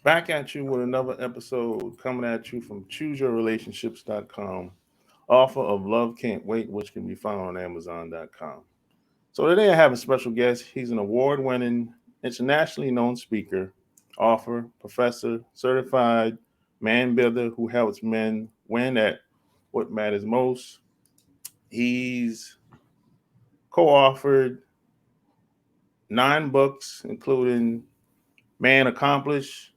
Back at you with another episode coming at you from chooseyourrelationships.com. Offer of Love Can't Wait, which can be found on Amazon.com. So today I have a special guest. He's an award winning, internationally known speaker, author, professor, certified man builder who helps men win at what matters most. He's co authored 9 books, including Man Accomplished,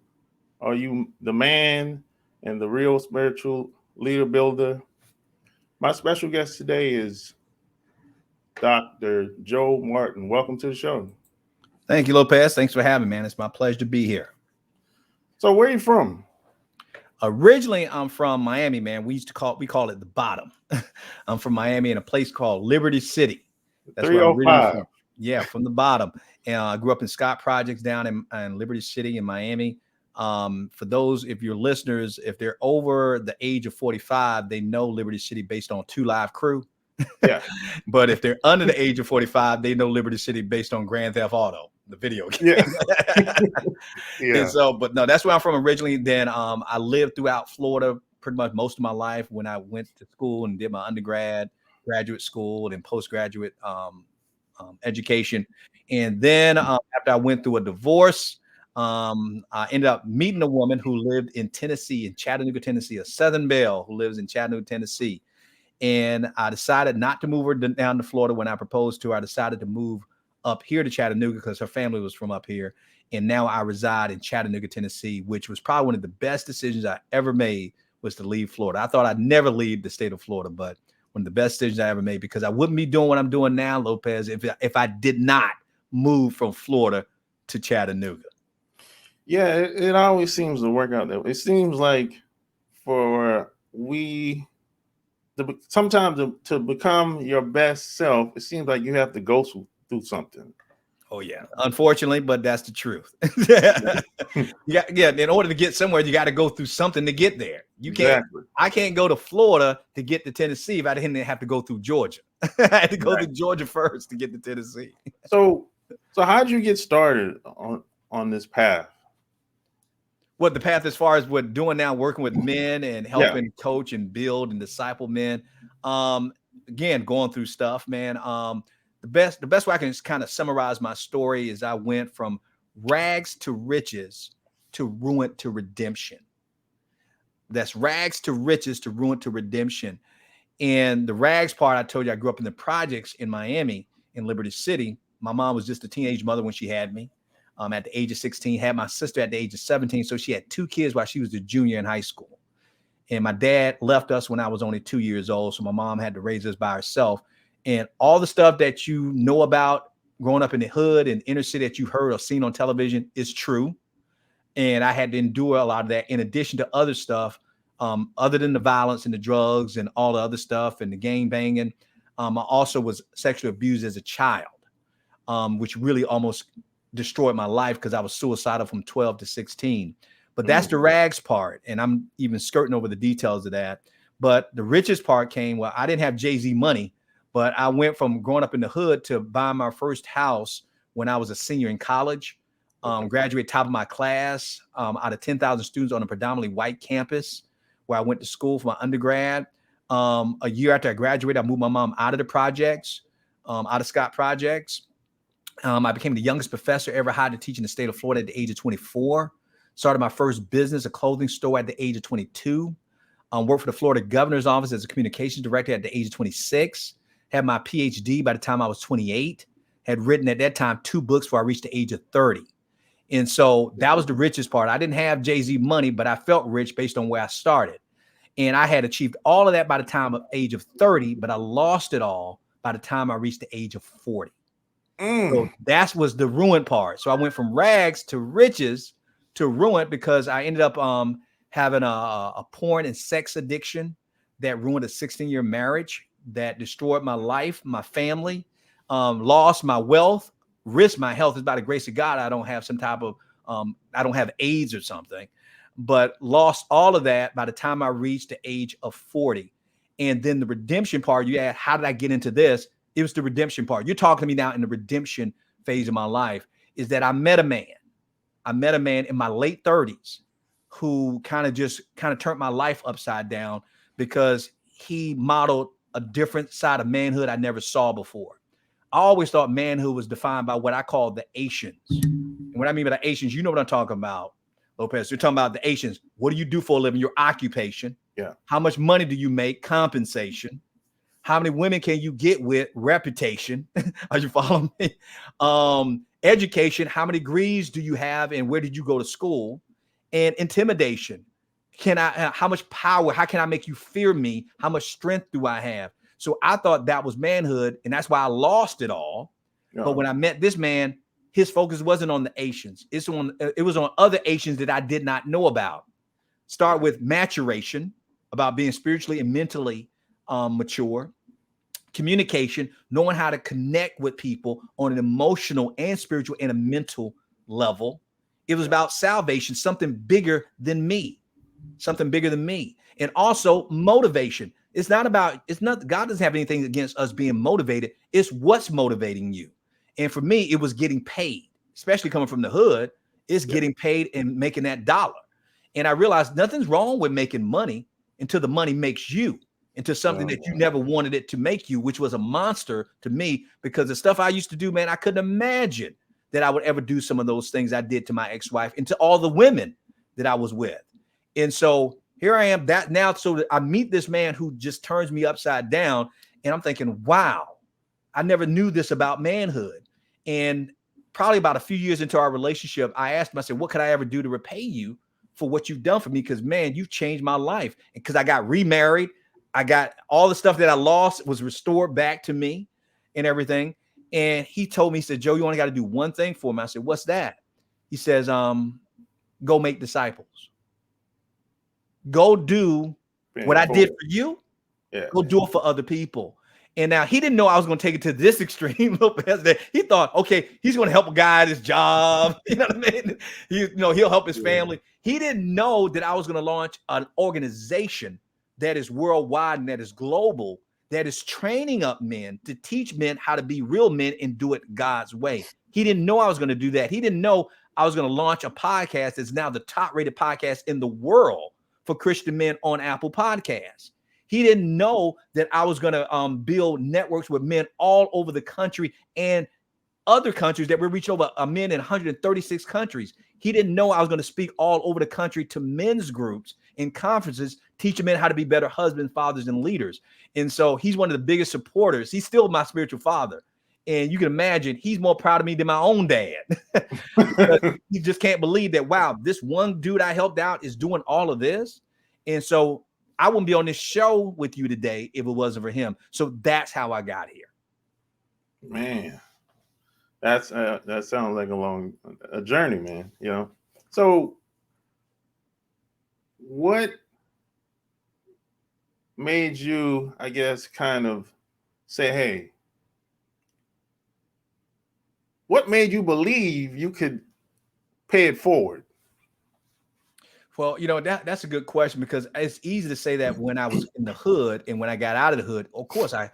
Are You the Man, and The Real Spiritual Leader Builder. My special guest today is Dr. Joe Martin. Welcome to the show. Thank you, Lopez. Thanks for having me, man. It's my pleasure to be here. So, where are you from? Originally, I'm from Miami, man. We call it the bottom. I'm from Miami in a place called Liberty City. That's where I'm originally 305. from. Yeah, from the bottom. And I grew up in Scott Projects down in Liberty City in Miami. For those, if your listeners, if they're over the age of 45, they know Liberty City based on 2 Live Crew. Yeah. But if they're under the age of 45, they know Liberty City based on Grand Theft Auto, the video game. Yeah. Yeah. And so, but no, that's where I'm from originally. Then I lived throughout Florida pretty much most of my life when I went to school and did my undergrad, graduate school, and postgraduate education. And then after I went through a divorce, I ended up meeting a woman who lived in Tennessee, in Chattanooga, Tennessee, a Southern Belle who lives in Chattanooga, Tennessee. And I decided not to move her down to Florida when I proposed to her. I decided to move up here to Chattanooga because her family was from up here. And now I reside in Chattanooga, Tennessee, which was probably one of the best decisions I ever made was to leave Florida. I thought I'd never leave the state of Florida, but one of the best decisions I ever made because I wouldn't be doing what I'm doing now, Lopez, if I did not move from Florida to Chattanooga. Yeah, it always seems to work out that way. It seems like for sometimes to become your best self, it seems like you have to go through something. Oh yeah, unfortunately, but that's the truth. Yeah. In order to get somewhere, you got to go through something to get there. Exactly. I can't go to Florida to get to Tennessee if I didn't have to go through Georgia. I had to go through Georgia first to get to Tennessee. So how'd you get started on this path? What the path as far as what doing now, working with men and helping coach and build and disciple men. Again, going through stuff, man. The best way I can just kind of summarize my story is I went from rags to riches to ruin to redemption. That's rags to riches to ruin to redemption. And the rags part, I told you I grew up in the projects in Miami, in Liberty City. My mom was just a teenage mother when she had me. At the age of 16, had my sister at the age of 17. So she had 2 kids while she was a junior in high school. And my dad left us when I was only 2 years old. So my mom had to raise us by herself. And all the stuff that you know about growing up in the hood and inner city that you heard or seen on television is true. And I had to endure a lot of that in addition to other stuff, other than the violence and the drugs and all the other stuff and the gang banging. I also was sexually abused as a child, which really almost destroyed my life because I was suicidal from 12 to 16. But that's the rags part. And I'm even skirting over the details of that. But the richest part came, well, I didn't have Jay-Z money, but I went from growing up in the hood to buying my first house when I was a senior in college, graduate top of my class out of 10,000 students on a predominantly white campus where I went to school for my undergrad. A year after I graduated, I moved my mom out of the projects, out of Scott Projects. I became the youngest professor ever hired to teach in the state of Florida at the age of 24. Started my first business, a clothing store at the age of 22. Worked for the Florida governor's office as a communications director at the age of 26. Had my PhD by the time I was 28. Had written at that time 2 books before I reached the age of 30. And so that was the richest part. I didn't have Jay-Z money, but I felt rich based on where I started. And I had achieved all of that by the time of age of 30, but I lost it all by the time I reached the age of 40. So that was the ruin part. So I went from rags to riches to ruin because I ended up having a porn and sex addiction that ruined a 16-year marriage, that destroyed my life, my family, lost my wealth, risked my health. It's by the grace of God I don't have some type of, I don't have AIDS or something, but lost all of that by the time I reached the age of 40. And then the redemption part, you asked, how did I get into this? It was the redemption part. You're talking to me now in the redemption phase of my life, is that I met a man I met a man in my late 30s who kind of turned my life upside down because he modeled a different side of manhood I never saw before. I always thought manhood was defined by what I call the Asians. And what I mean by the Asians, you know what I'm talking about, Lopez. You're talking about the Asians. What do you do for a living? Your occupation. Yeah. How much money do you make? Compensation. How many women can you get with? Reputation. Are you following me? Education. How many degrees do you have and where did you go to school? And intimidation. How much power? How can I make you fear me? How much strength do I have? So I thought that was manhood, and that's why I lost it all. Yeah. But when I met this man, his focus wasn't on the Asians. It was on other Asians that I did not know about. Start with maturation, about being spiritually and mentally mature. Communication, knowing how to connect with people on an emotional and spiritual and a mental level. It was about salvation, something bigger than me. And also motivation. God doesn't have anything against us being motivated. It's what's motivating you. And for me, it was getting paid, especially coming from the hood. It's getting paid and making that dollar. And I realized nothing's wrong with making money until the money makes you into something that you never wanted it to make you, which was a monster to me, because the stuff I used to do, man, I couldn't imagine that I would ever do some of those things I did to my ex-wife and to all the women that I was with. And so here I am so that I meet this man who just turns me upside down. And I'm thinking, wow, I never knew this about manhood. And probably about a few years into our relationship, I asked him, I said, what could I ever do to repay you for what you've done for me? Because, man, you've changed my life. Because I got remarried. I got all the stuff that I lost was restored back to me and everything. And he told me, he said, Joe, you only got to do one thing for me. I said, what's that? He says, go make disciples. Go do what I did for you. Yeah. Go do it for other people. And now he didn't know I was going to take it to this extreme. He thought, okay, he's going to help a guy at his job. You know what I mean? He'll help his family. He didn't know that I was going to launch an organization that is worldwide and that is global, that is training up men to teach men how to be real men and do it God's way. He didn't know I was going to do that. He didn't know I was going to launch a podcast that's now the top rated podcast in the world for Christian men on Apple Podcasts. He didn't know that I was going to build networks with men all over the country and other countries that we reach over men in 136 countries. He didn't know I was going to speak all over the country to men's groups and conferences, teaching men how to be better husbands, fathers, and leaders. And so he's one of the biggest supporters. He's still my spiritual father. And you can imagine he's more proud of me than my own dad. He just can't believe that, wow, this one dude I helped out is doing all of this. And so I wouldn't be on this show with you today if it wasn't for him. So that's how I got here. Man, that sounds like a journey, man. So what made you, I guess, kind of say, hey, what made you believe you could pay it forward? Well, that's a good question, because it's easy to say that when I was in the hood, and when I got out of the hood, of course I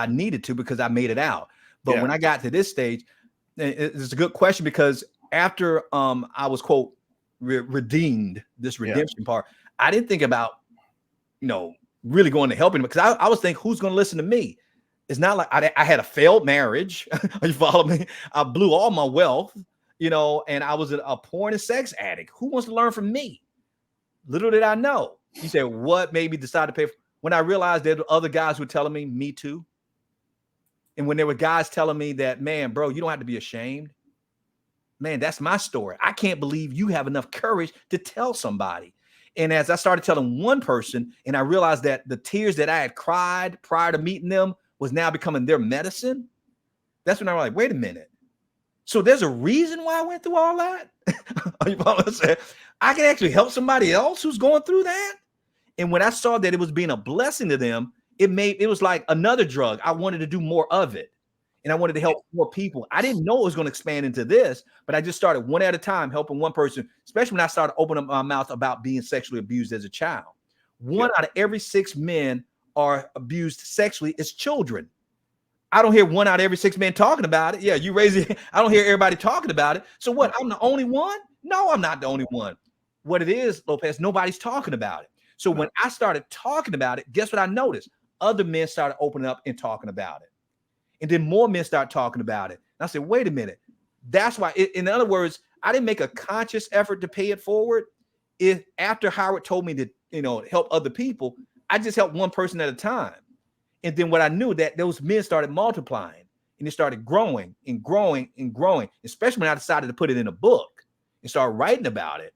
needed to, because I made it out. But when I got to this stage, it's a good question, because after I was, quote, redeemed, this redemption part, I didn't think about, really going to helping, because I was thinking, who's going to listen to me? It's not like I had a failed marriage. You follow me? I blew all my wealth, and I was a porn and sex addict. Who wants to learn from me? Little did I know. He said, what made me decide to pay when I realized there were other guys who were telling me, me too. And when there were guys telling me that, man, bro, you don't have to be ashamed. Man, that's my story. I can't believe you have enough courage to tell somebody. And as I started telling one person, and I realized that the tears that I had cried prior to meeting them was now becoming their medicine, that's when I was like, wait a minute. So there's a reason why I went through all that? You know what I'm saying? I can actually help somebody else who's going through that. And when I saw that it was being a blessing to them, it was like another drug. I wanted to do more of it. And I wanted to help more people. I didn't know it was going to expand into this, but I just started one at a time, helping one person, especially when I started opening up my mouth about being sexually abused as a child. One out of every 6 men are abused sexually as children. I don't hear 1 out of every 6 men talking about it. Yeah, you raise it. I don't hear everybody talking about it. So what? I'm the only one? No, I'm not the only one. What it is, Lopez, nobody's talking about it. So when I started talking about it, guess what I noticed? Other men started opening up and talking about it. And then more men start talking about it. And I said, wait a minute. That's why, in other words, I didn't make a conscious effort to pay it forward. If after Howard told me to, help other people, I just helped one person at a time. And then what I knew that those men started multiplying and it started growing and growing and growing, especially when I decided to put it in a book and start writing about it.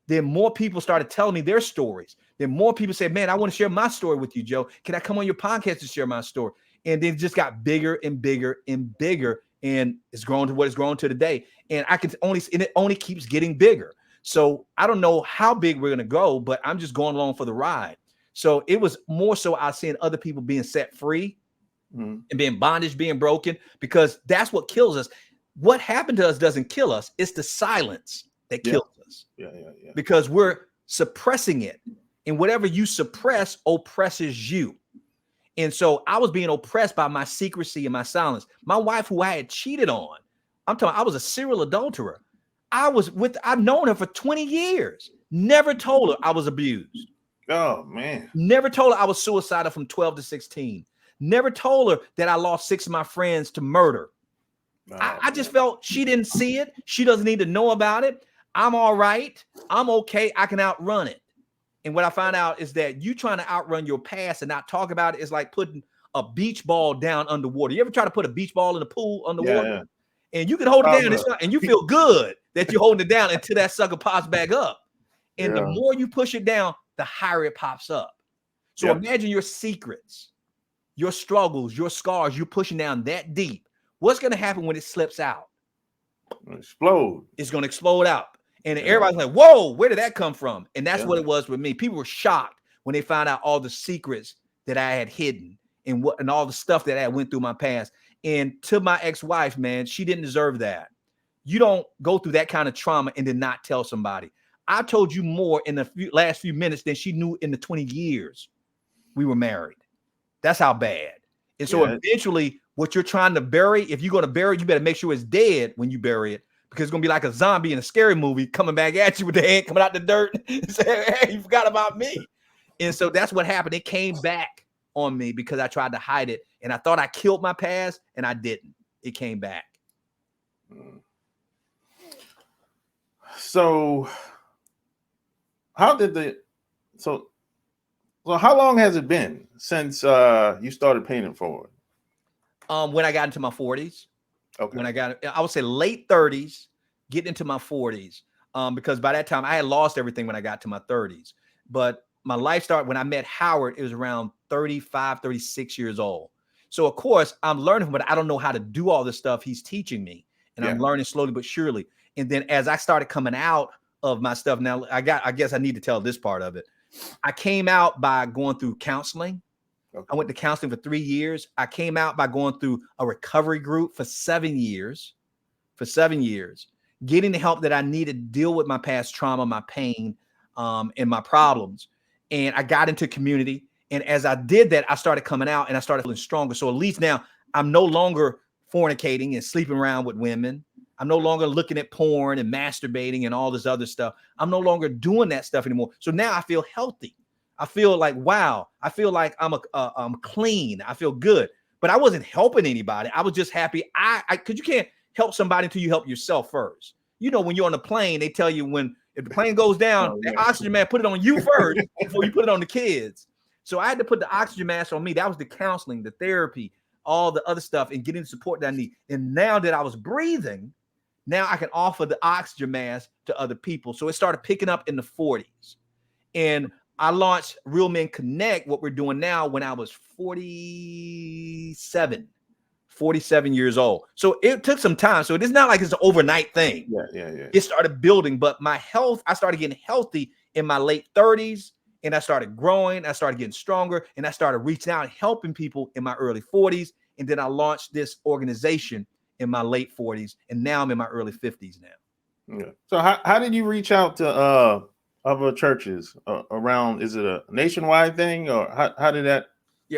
Then more people started telling me their stories. Then more people said, man, I want to share my story with you, Joe. Can I come on your podcast to share my story? And then it just got bigger and bigger and bigger. And it's grown to what it's grown to today. And it only keeps getting bigger. So I don't know how big we're going to go, but I'm just going along for the ride. So it was more so I was seeing other people being set free and being bondage, being broken, because that's what kills us. What happened to us doesn't kill us. It's the silence that kills us. Yeah. Because we're suppressing it. And whatever you suppress oppresses you. And so I was being oppressed by my secrecy and my silence. My wife, who I had cheated on, I was a serial adulterer. I've known her for 20 years. Never told her I was abused. Oh, man. Never told her I was suicidal from 12 to 16. Never told her that I lost 6 of my friends to murder. I just felt she didn't see it. She doesn't need to know about it. I'm all right. I'm okay. I can outrun it. And what I found out is that you trying to outrun your past and not talk about it is like putting a beach ball down underwater. You ever try to put a beach ball in a pool underwater? Yeah. And you can hold it down and you feel good that you're holding it down until that sucker pops back up. And the more you push it down, the higher it pops up. So imagine your secrets, your struggles, your scars, you're pushing down that deep. What's going to happen when it slips out? Explode. It's going to explode out. And everybody's like, whoa, where did that come from? And that's what it was with me. People were shocked when they found out all the secrets that I had hidden and all the stuff that I went through my past. And to my ex-wife, man, she didn't deserve that. You don't go through that kind of trauma and then not tell somebody. I told you more in the last few minutes than she knew in the 20 years we were married. That's how bad. And so eventually what you're trying to bury, if you're going to bury it, you better make sure it's dead when you bury it, because it's going to be like a zombie in a scary movie coming back at you with the head coming out the dirt and saying, hey, you forgot about me. And so that's what happened. It came back on me because I tried to hide it. And I thought I killed my past and I didn't. It came back. So how long has it been since you started paying it forward? When I got into my 40s. Okay. When I would say late 30s, getting into my 40s. Because by that time I had lost everything when I got to my 30s. But my life started when I met Howard. It was around 35, 36 years old. So of course I'm learning, but I don't know how to do all this stuff he's teaching me. And I'm learning slowly but surely. And then as I started coming out of my stuff, now I guess I need to tell this part of it. I came out by going through counseling. Okay. I went to counseling for 3 years. I came out by going through a recovery group for 7 years. Getting the help that I needed to deal with my past trauma, my pain, and my problems. And I got into community. And as I did that, I started coming out and I started feeling stronger. So at least now I'm no longer fornicating and sleeping around with women. I'm no longer looking at porn and masturbating and all this other stuff. I'm no longer doing that stuff anymore. So now I feel healthy. I feel like, wow, I feel like I'm clean. I feel good, but I wasn't helping anybody. I was just happy. Cause you can't help somebody until you help yourself first. You know, when you're on a plane, they tell you if the plane goes down, the oxygen mask, put it on you first before you put it on the kids. So I had to put the oxygen mask on me. That was the counseling, the therapy, all the other stuff, and getting the support that I need. And now that I was breathing, now I can offer the oxygen mask to other people. So it started picking up in the 40s. And I launched Real Men Connect, what we're doing now, when I was 47 years old. So it took some time. So it's not like it's an overnight thing. Yeah. It started building, but my health, I started getting healthy in my late 30s, and I started growing. I started getting stronger, and I started reaching out and helping people in my early 40s. And then I launched this organization in my late 40s, and now I'm in my early 50s now. Yeah. So how did you reach out to other churches around? Is it a nationwide thing, or how did that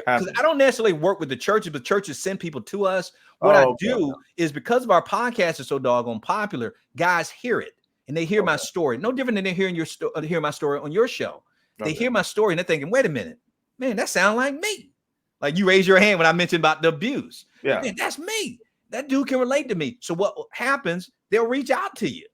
happen? Because I don't necessarily work with the churches, but churches send people to us. What I do is, because of our podcast is so doggone popular, guys hear it. and they hear my story. No different than they're hearing hearing my story on your show. They hear my story and they're thinking, wait a minute, man, that sounds like me. Like you raise your hand when I mentioned about the abuse. Yeah. Man, that's me. That dude can relate to me. So what happens, they'll reach out to you.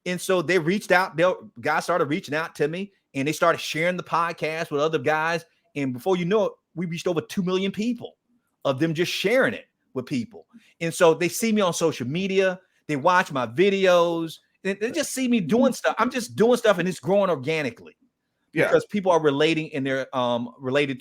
And so they reached out, guys started reaching out to me and they started sharing the podcast with other guys. And before you know it, we reached over 2 million people of them just sharing it with people. And so they see me on social media. They watch my videos. They just see me doing stuff. I'm just doing stuff and it's growing organically because people are relating and they're relating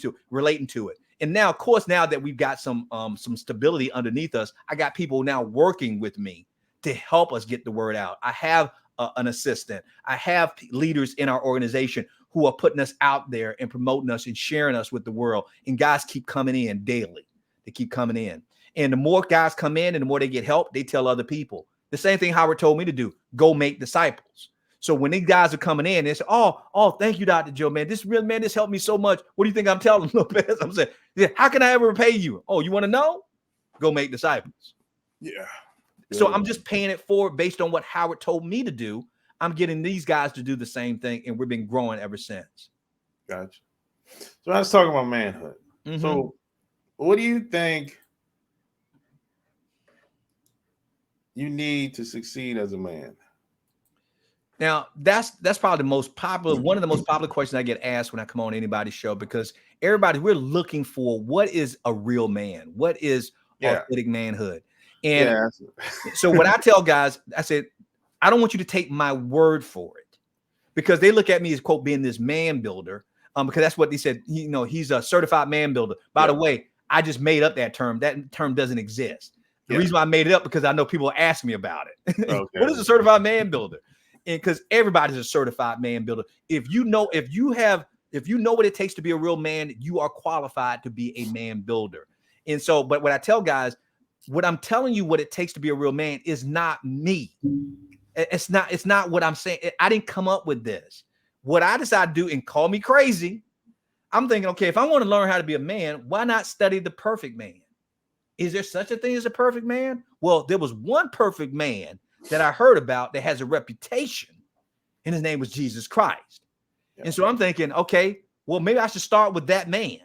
to it. And now, of course, now that we've got some stability underneath us, I got people now working with me to help us get the word out. I have an assistant. I have leaders in our organization who are putting us out there and promoting us and sharing us with the world. And guys keep coming in daily. They keep coming in. And the more guys come in and the more they get help, they tell other people. The same thing Howard told me to do, go make disciples. So when these guys are coming in, they say, oh, thank you, Dr. Joe, man. This helped me so much. What do you think I'm telling Lopez? I'm saying, how can I ever repay you? Oh, you want to know? Go make disciples. Yeah. So I'm just paying it forward based on what Howard told me to do. I'm getting these guys to do the same thing, and we've been growing ever since. Gotcha. So I was talking about manhood. Mm-hmm. So what do you think you need to succeed as a man? Now, that's probably one of the most popular questions I get asked when I come on anybody's show, because we're looking for what is a real man? What is authentic manhood? And so what I tell guys, I said, I don't want you to take my word for it, because they look at me as, quote, being this man builder, because that's what they said. He's a certified man builder. By the way, I just made up that term. That term doesn't exist. The reason why I made it up, because I know people ask me about it. Okay. What is a certified man builder? And because everybody's a certified man builder. If you know what it takes to be a real man, you are qualified to be a man builder. And so, but what I tell guys, what I'm telling you, what it takes to be a real man is not me. It's not what I'm saying. I didn't come up with this. What I decided to do, and call me crazy, I'm thinking, okay, if I want to learn how to be a man, why not study the perfect man? Is there such a thing as a perfect man? Well, there was one perfect man that I heard about that has a reputation, and his name was Jesus Christ. Yeah. And so I'm thinking, okay, well, maybe I should start with that man.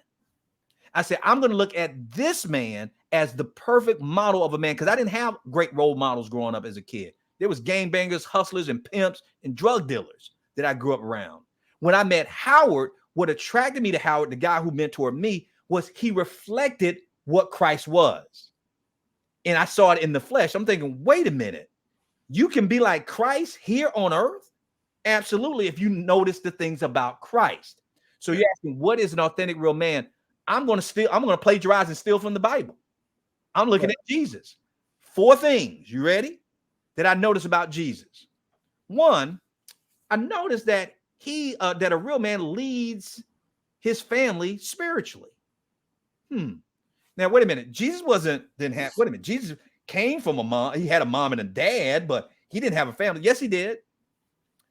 I said, I'm going to look at this man as the perfect model of a man, because I didn't have great role models growing up as a kid. There was gangbangers, hustlers, and pimps, and drug dealers that I grew up around. When I met Howard, what attracted me to Howard, the guy who mentored me, was he reflected what Christ was. And I saw it in the flesh. I'm thinking, wait a minute. You can be like Christ here on earth? Absolutely, if you notice the things about Christ. So you're asking, what is an authentic real man? I'm going to plagiarize and steal from the Bible. I'm looking at Jesus. 4 things. You ready? That I noticed about Jesus. 1, I noticed that that a real man leads his family spiritually. Now, wait a minute. Jesus Jesus came from a mom. He had a mom and a dad, but he didn't have a family. Yes, he did.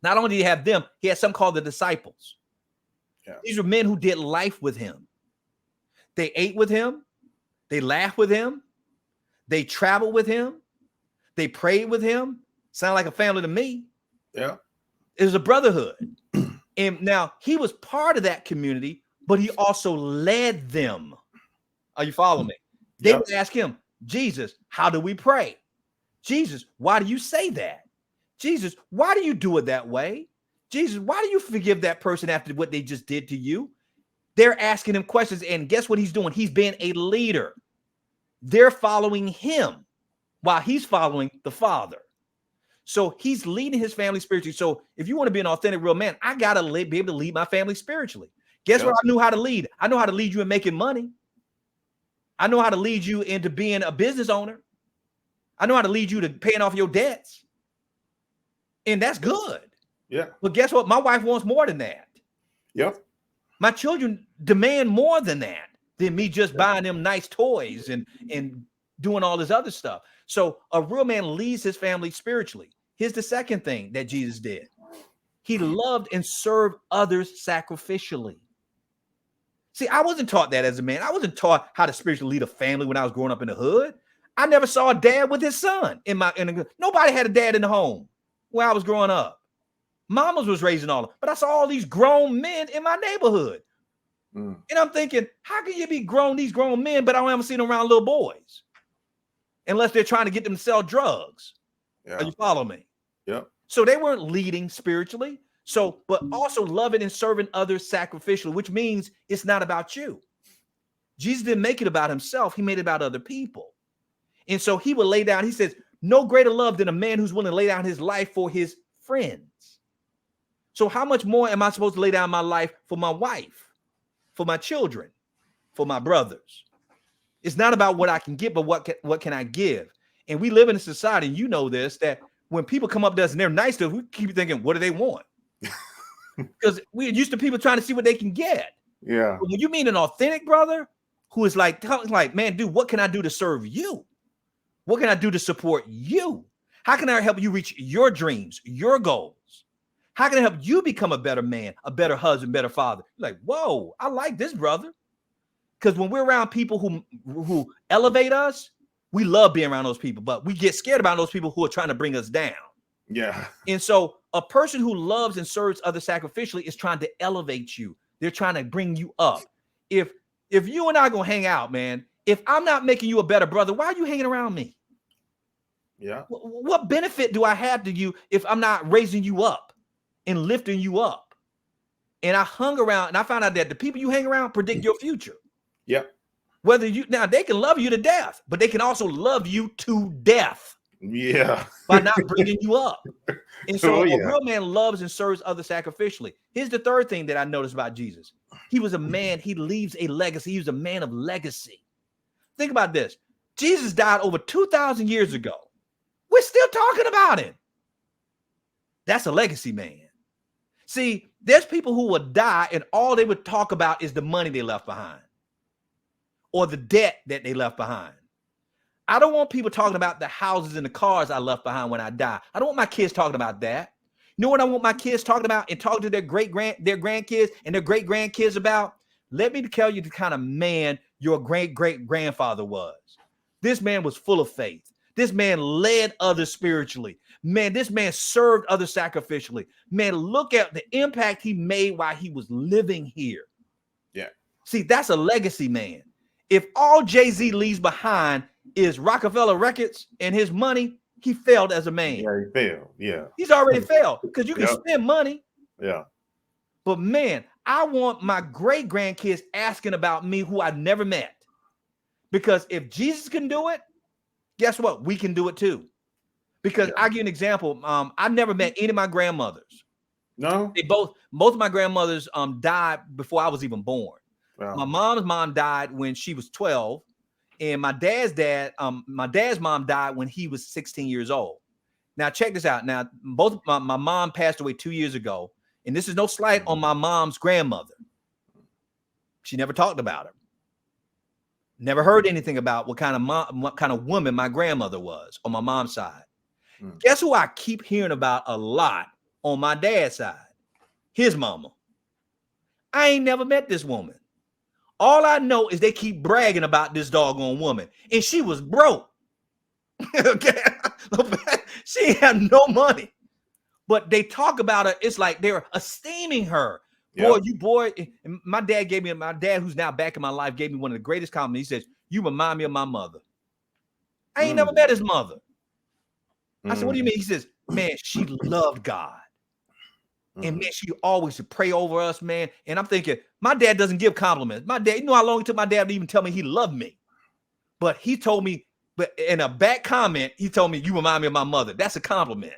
Not only did he have them, he had something called the disciples. Yeah. These were men who did life with him. They ate with him. They laughed with him. They traveled with him. They prayed with him. Sound like a family to me. Yeah. It was a brotherhood. And now he was part of that community, but he also led them. Are you following me? They would ask him, Jesus, how do we pray? Jesus, why do you say that? Jesus, why do you do it that way? Jesus, why do you forgive that person after what they just did to you? They're asking him questions, and guess what he's doing? He's being a leader. They're following him while he's following the Father. So he's leading his family spiritually. So if you want to be an authentic real man, I got to be able to lead my family spiritually. Guess what I knew how to lead? I know how to lead you in making money. I know how to lead you into being a business owner. I know how to lead you to paying off your debts. And that's good. Yeah. But guess what? My wife wants more than that. Yep. My children demand more than that, than me just buying them nice toys and doing all this other stuff. So a real man leads his family spiritually. Here's the second thing that Jesus did. He loved and served others sacrificially. See, I wasn't taught that as a man. I wasn't taught how to spiritually lead a family when I was growing up in the hood. I never saw a dad with his son. Nobody had a dad in the home. where I was growing up. Mamas was raising all of them, but I saw all these grown men in my neighborhood. And I'm thinking, how can you be these grown men, but I don't ever see them around little boys? Unless they're trying to get them to sell drugs. Yeah. Are you follow me? Yep. So they weren't leading spiritually. So, but also loving and serving others sacrificially, which means it's not about you. Jesus didn't make it about himself. He made it about other people. And so he would lay down, he says, no greater love than a man who's willing to lay down his life for his friends. So how much more am I supposed to lay down my life for my wife, for my children, for my brothers? It's not about what I can get, but what can I give? And we live in a society, and you know this, that when people come up to us and they're nice to us, we keep thinking, what do they want? Because we're used to people trying to see what they can get. Yeah. But when you mean an authentic brother who is like, man, dude, what can I do to serve you? What can I do to support you? How can I help you reach your dreams, your goals? How can I help you become a better man, a better husband, better father? You're like, whoa, I like this brother. Because when we're around people who elevate us, we love being around those people, but we get scared about those people who are trying to bring us down. Yeah. And so a person who loves and serves others sacrificially is trying to elevate you. They're trying to bring you up. If you and I gonna hang out, man, if I'm not making you a better brother, why are you hanging around me? Yeah. What benefit do I have to you if I'm not raising you up and lifting you up? And I hung around and I found out that the people you hang around predict your future. Yep. Whether now they can love you to death, but they can also love you to death. Yeah. By not bringing you up. And so Oh, yeah. a real man loves and serves others sacrificially. Here's the third thing that I noticed about Jesus. He was a man, he leaves a legacy. He was a man of legacy. Think about this. Jesus died over 2,000 years ago. We're still talking about him. That's a legacy man. See, there's people who would die and all they would talk about is the money they left behind or the debt that they left behind. I don't want people talking about the houses and the cars I left behind when I die. I don't want my kids talking about that. You know what I want my kids talking about and talking to their grandkids and their great grandkids about? Let me tell you the kind of man your great grandfather was. This man was full of faith. This man led others spiritually. Man, this man served others sacrificially. Man, look at the impact he made while he was living here. Yeah. See, that's a legacy man. If all Jay-Z leaves behind is Rockefeller Records and his money, he failed as a man. Yeah, he failed. Yeah. He's already failed because you can Yep. spend money. Yeah. But man, I want my great grandkids asking about me who I never met. Because if Jesus can do it, guess what? We can do it too. Because I give you an example. I never met any of my grandmothers. No. Both of my grandmothers died before I was even born. Wow. My mom's mom died when she was 12. And my dad's mom died when he was 16 years old. Now, check this out. Now, both my mom passed away 2 years ago. And this is no slight on my mom's grandmother. She never talked about her. Never heard anything about what kind of woman my grandmother was on my mom's side. Guess who I keep hearing about a lot on my dad's side? His mama. I ain't never met this woman. All I know is they keep bragging about this doggone woman. And she was broke. Okay. She had no money. But they talk about her. It's like they're esteeming her. Yep. My dad, who's now back in my life, gave me one of the greatest compliments. He says, "You remind me of my mother." I ain't never met his mother. I said, "What do you mean?" He says, "Man, she loved God. And man, she always would pray over us, man." And I'm thinking, my dad doesn't give compliments. My dad, you know how long it took my dad to even tell me he loved me. But he told me, but in a back comment, he told me, "You remind me of my mother." That's a compliment.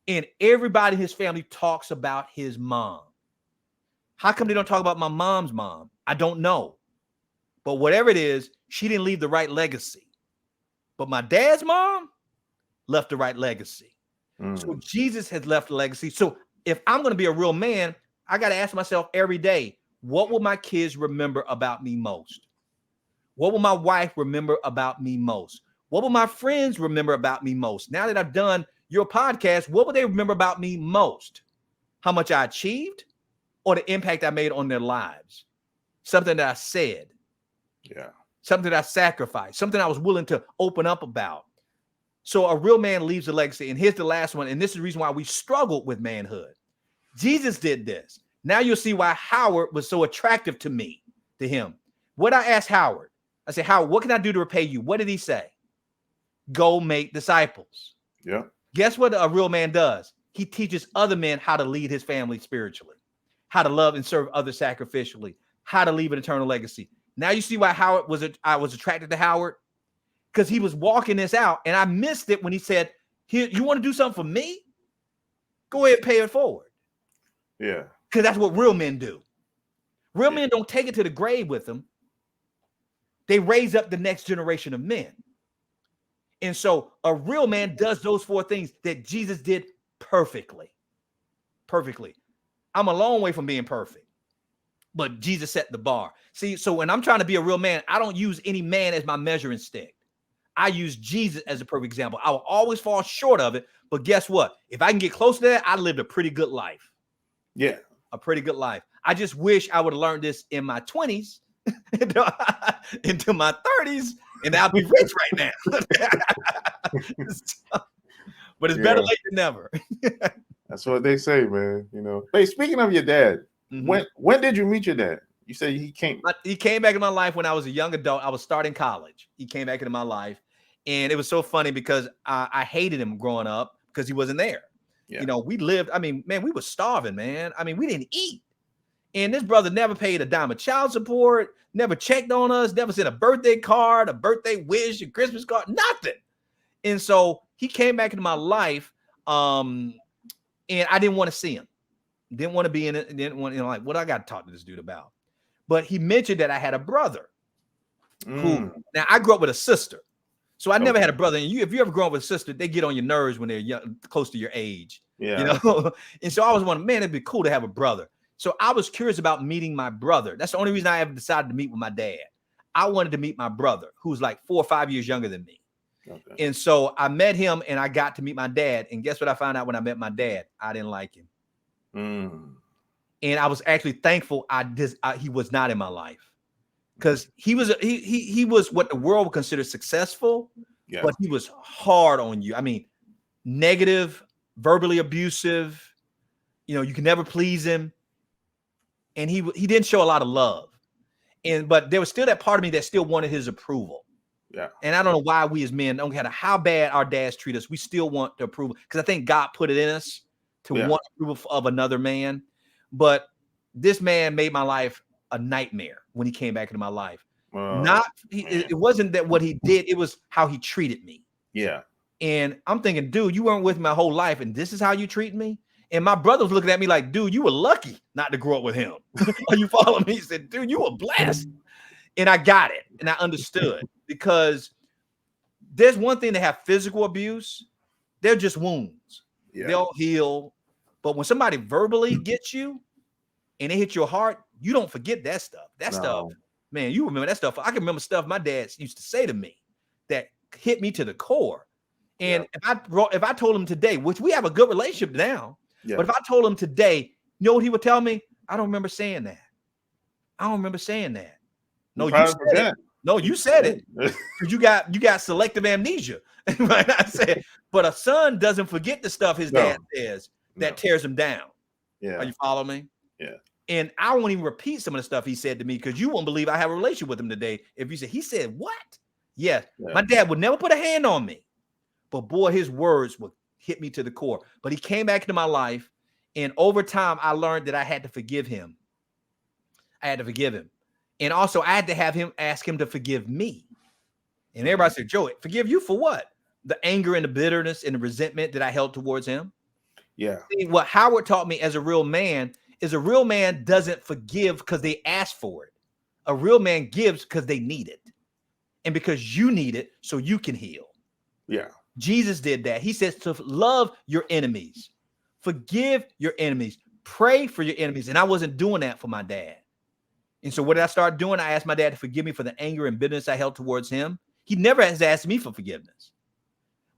And everybody in his family talks about his mom. How come they don't talk about my mom's mom? I don't know. But whatever it is, she didn't leave the right legacy. But my dad's mom left the right legacy. So Jesus has left a legacy. So if I'm going to be a real man, I got to ask myself every day, what will my kids remember about me most? What will my wife remember about me most? What will my friends remember about me most? Now that I've done your podcast, what will they remember about me most? How much I achieved or the impact I made on their lives? Something that I said. Yeah. Something that I sacrificed. Something I was willing to open up about. So a real man leaves a legacy. And here's the last one. And this is the reason why we struggled with manhood. Jesus did this. Now you'll see why Howard was so attractive to him. What I asked Howard, I said, Howard, what can I do to repay you? What did he say? Go make disciples. Yeah. Guess what a real man does? He teaches other men how to lead his family spiritually, how to love and serve others sacrificially, how to leave an eternal legacy. Now you see why I was attracted to Howard, because he was walking this out, and I missed it when he said, "Here, you want to do something for me? Go ahead and pay it forward." Yeah. Because that's what real men do. Real men don't take it to the grave with them. They raise up the next generation of men. And so a real man does those 4 things that Jesus did perfectly. Perfectly. I'm a long way from being perfect, but Jesus set the bar. See, so when I'm trying to be a real man, I don't use any man as my measuring stick. I use Jesus as a perfect example. I will always fall short of it, but guess what? If I can get close to that, I lived a pretty good life. Yeah. A pretty good life. I just wish I would have learned this in my 20s into my 30s, and I'll be rich right now. But it's better late than never. That's what they say, man. You know. Hey, speaking of your dad, when did you meet your dad? You say he came. He came back in my life when I was a young adult. I was starting college. He came back into my life, and it was so funny because I hated him growing up because he wasn't there. Yeah. You know, we lived. I mean, man, we were starving, man. I mean, we didn't eat. And this brother never paid a dime of child support, never checked on us, never sent a birthday card, a birthday wish, a Christmas card, nothing. And so he came back into my life, and I didn't want to see him. Didn't want to be in it. Didn't want, you know, like, what I got to talk to this dude about? But he mentioned that I had a brother who, now I grew up with a sister. So I never had a brother. And if you ever grow up with a sister, they get on your nerves when they're young, close to your age. Yeah. You know? And so I was wondering, man, it'd be cool to have a brother. So I was curious about meeting my brother. That's the only reason I ever decided to meet with my dad. I wanted to meet my brother, who's like 4 or 5 years younger than me. Okay. And so I met him and I got to meet my dad. And guess what I found out when I met my dad? I didn't like him. And I was actually thankful he was not in my life, because he was what the world would consider successful, but he was hard on you. I mean, negative, verbally abusive. You know, you can never please him. And he didn't show a lot of love. But there was still that part of me that still wanted his approval. Yeah. And I don't know why we as men, don't matter how bad our dads treat us, we still want the approval, because I think God put it in us to want approval of another man. But this man made my life a nightmare when he came back into my life. It wasn't that what he did, it was how he treated me. Yeah. And I'm thinking, dude, you weren't with me my whole life, and this is how you treat me? And my brother was looking at me like, dude, you were lucky not to grow up with him. Are you following me? He said, dude, you were blessed. And I got it. And I understood, because there's one thing to have physical abuse. They're just wounds. Yeah. They'll heal. But when somebody verbally gets you and they hit your heart, you don't forget that stuff. That stuff, man, you remember that stuff. I can remember stuff my dad used to say to me that hit me to the core. And if I told him today, which we have a good relationship now, but if I told him today, you know what he would tell me? I don't remember saying that. I don't remember saying that. No, you said it. No, you said it. You got selective amnesia. Right? I said, but a son doesn't forget the stuff his dad says that tears him down. Yeah. Are you following me? Yeah. And I won't even repeat some of the stuff he said to me, because you won't believe I have a relationship with him today. If you say, he said what? Yes. Yeah. My dad would never put a hand on me. But boy, his words would hit me to the core. But he came back into my life, and over time, I learned that I had to forgive him. I had to forgive him. And also, I had to have him ask him to forgive me. And everybody said, Joey, forgive you for what? The anger and the bitterness and the resentment that I held towards him. Yeah. See, what Howard taught me as a real man is a real man doesn't forgive because they ask for it. A real man gives because they need it. And because you need it so you can heal. Yeah. Jesus did that. He says to love your enemies, forgive your enemies, pray for your enemies. And I wasn't doing that for my dad. And so what did I start doing? I asked my dad to forgive me for the anger and bitterness I held towards him. He never has asked me for forgiveness,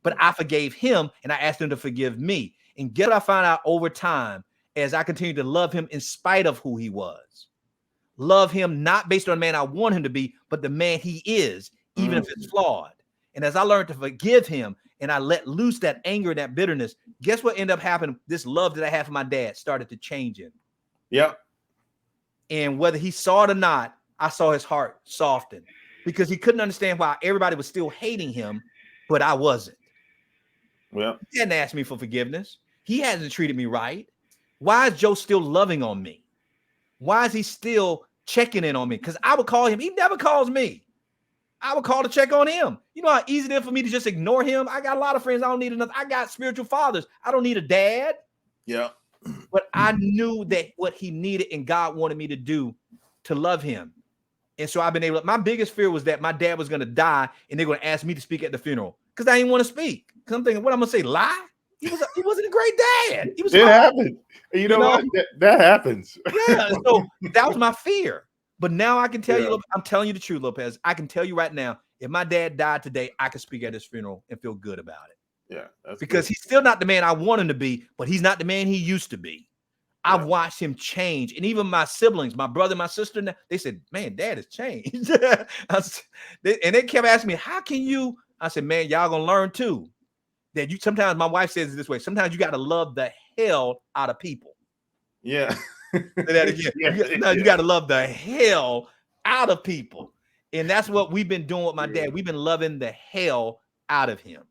but I forgave him, and I asked him to forgive me. And get what I found out over time as I continued to love him in spite of who he was. Love him not based on the man I want him to be, but the man he is, even if it's flawed. And as I learned to forgive him and I let loose that anger and that bitterness, guess what ended up happening? This love that I had for my dad started to change him. Yep. And whether he saw it or not, I saw his heart soften because he couldn't understand why everybody was still hating him, but I wasn't. Yep. He hadn't asked me for forgiveness. He hasn't treated me right. Why is Joe still loving on me? Why is he still checking in on me? Because I would call him. He never calls me. I would call to check on him. You know how easy it is for me to just ignore him? I got a lot of friends. I don't need another. I got spiritual fathers. I don't need a dad. Yeah. But I knew that what he needed and God wanted me to do to love him. And so I've been able to, my biggest fear was that my dad was going to die and they're going to ask me to speak at the funeral because I didn't want to speak. Because I'm thinking, what I'm going to say, lie? He wasn't a great dad. He was. It happened. You know what? That happens. Yeah. So that was my fear. But now I can tell you, I'm telling you the truth, Lopez. I can tell you right now, if my dad died today, I could speak at his funeral and feel good about it. Yeah. Because he's still not the man I want him to be, but he's not the man he used to be. Yeah. I've watched him change. And even my siblings, my brother, my sister, they said, man, dad has changed. And they kept asking me, how can you? I said, man, y'all gonna learn too. That you sometimes, my wife says it this way, sometimes you got to love the hell out of people. Yeah. Say that again. You got to love the hell out of people. And that's what we've been doing with my dad. We've been loving the hell out of him.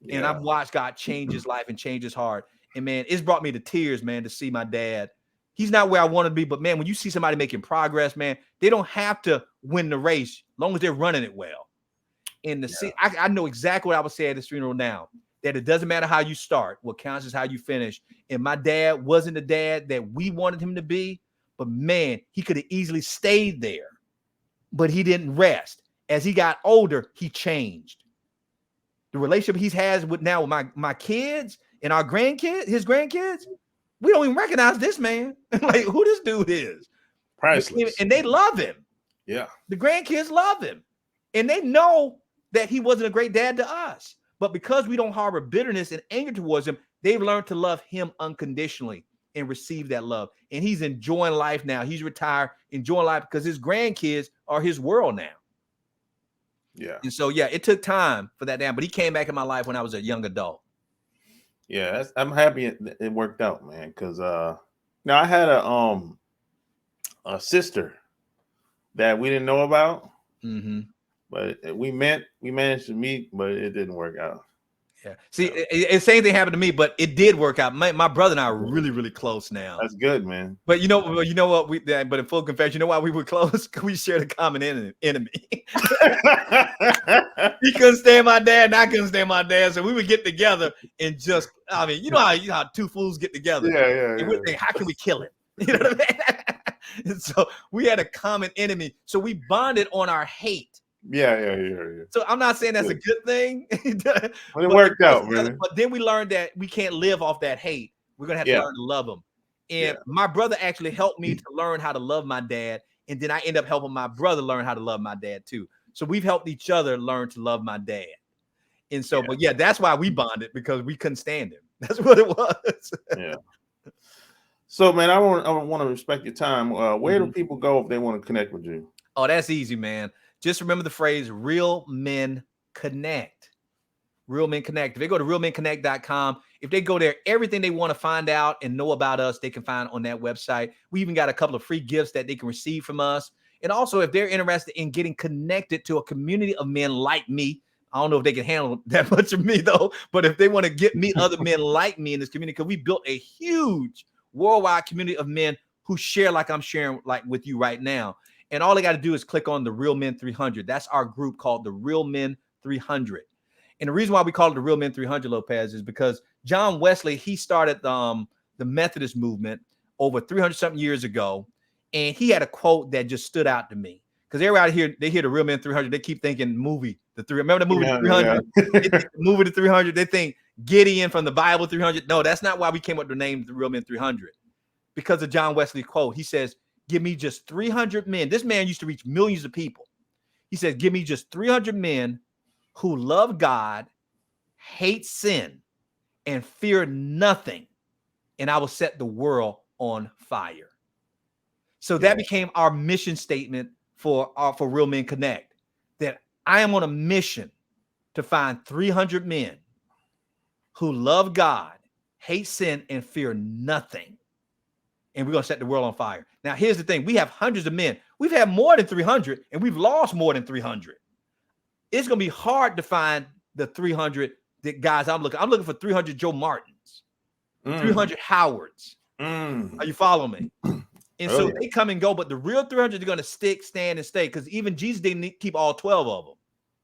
Yeah. And I've watched God change his life and change his heart. And man, it's brought me to tears, man, to see my dad. He's not where I want to be, but man, when you see somebody making progress, man, they don't have to win the race as long as they're running it well. And I know exactly what I would say at this funeral now, that it doesn't matter how you start. What counts is how you finish. And my dad wasn't the dad that we wanted him to be, but man, he could have easily stayed there, but he didn't rest. As he got older, he changed. The relationship he has with my kids and our grandkids, his grandkids, we don't even recognize this man. Like who this dude is. Priceless. And they love him. Yeah. The grandkids love him. And they know that he wasn't a great dad to us. But because we don't harbor bitterness and anger towards him, they've learned to love him unconditionally and receive that love. And he's enjoying life now. He's retired, enjoying life because his grandkids are his world now. Yeah. And so, yeah, it took time for that down, but he came back in my life when I was a young adult. Yeah, I'm happy it worked out, man. Because now I had a sister that we didn't know about. Mm-hmm. But we managed to meet, but it didn't work out. Yeah. See, the same thing happened to me, but it did work out. My brother and I are really, really close now. That's good, man. But you know what? But in full confession, you know why we were close? We shared a common enemy. He couldn't stand my dad, and I couldn't stand my dad. So we would get together and just, I mean, you know how two fools get together. Yeah. And we'd think, how can we kill him? You know what I mean? And so we had a common enemy. So we bonded on our hate. Yeah. So I'm not saying that's a good thing. But it worked out, man. But then we learned that we can't live off that hate. We're going to have to learn to love him. And my brother actually helped me to learn how to love my dad. And then I end up helping my brother learn how to love my dad too. So we've helped each other learn to love my dad. And so, but yeah, that's why we bonded, because we couldn't stand him. That's what it was. Yeah. So, man, I want to respect your time. Where do people go if they want to connect with you? Oh, that's easy, man. Just remember the phrase Real Men Connect. Real Men Connect. If they go to realmenconnect.com, if they go there, everything they want to find out and know about us, they can find on that website. We even got a couple of free gifts that they can receive from us. And also, if they're interested in getting connected to a community of men like me, I don't know if they can handle that much of me, though, but if they want to meet other men like me in this community, because we built a huge worldwide community of men who share like I'm sharing like with you right now. And all they got to do is click on the Real Men 300. That's our group called the Real Men 300. And the reason why we call it the Real Men 300, Lopez, is because John Wesley, he started the Methodist movement over 300-something years ago. And he had a quote that just stood out to me. Because everybody here, they hear the Real Men 300. They keep thinking movie, the 300. Remember the movie, the 300? Yeah. They think the movie, the 300. They think Gideon from the Bible, 300. No, that's not why we came up with the name the Real Men 300. Because of John Wesley's quote. He says, give me just 300 men. This man used to reach millions of people. He said, give me just 300 men who love God, hate sin, and fear nothing, and I will set the world on fire. So that became our mission statement for Real Men Connect, that I am on a mission to find 300 men who love God, hate sin, and fear nothing. And we're going to set the world on fire. Now, here's the thing. We have hundreds of men. We've had more than 300, and we've lost more than 300. It's going to be hard to find the 300 guys I'm looking. I'm looking for 300 Joe Martins, 300 Howards. Are you following me? And so they come and go, but the real 300 are going to stick, stand, and stay, because even Jesus didn't keep all 12 of them.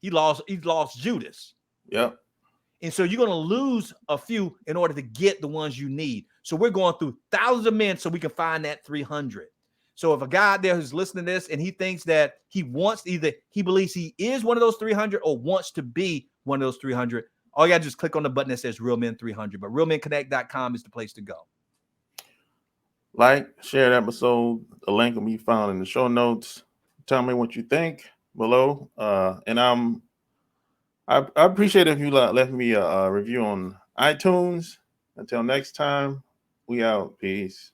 He lost Judas. Yep. And so you're going to lose a few in order to get the ones you need. So we're going through thousands of men so we can find that 300. So if a guy out there who's listening to this and he thinks that he believes he is one of those 300 or wants to be one of those 300, all you got to just click on the button that says Real Men 300. But realmenconnect.com is the place to go. Like, share the episode. The link will be found in the show notes. Tell me what you think below. And I appreciate if you left me a review on iTunes. Until next time, we out. Peace.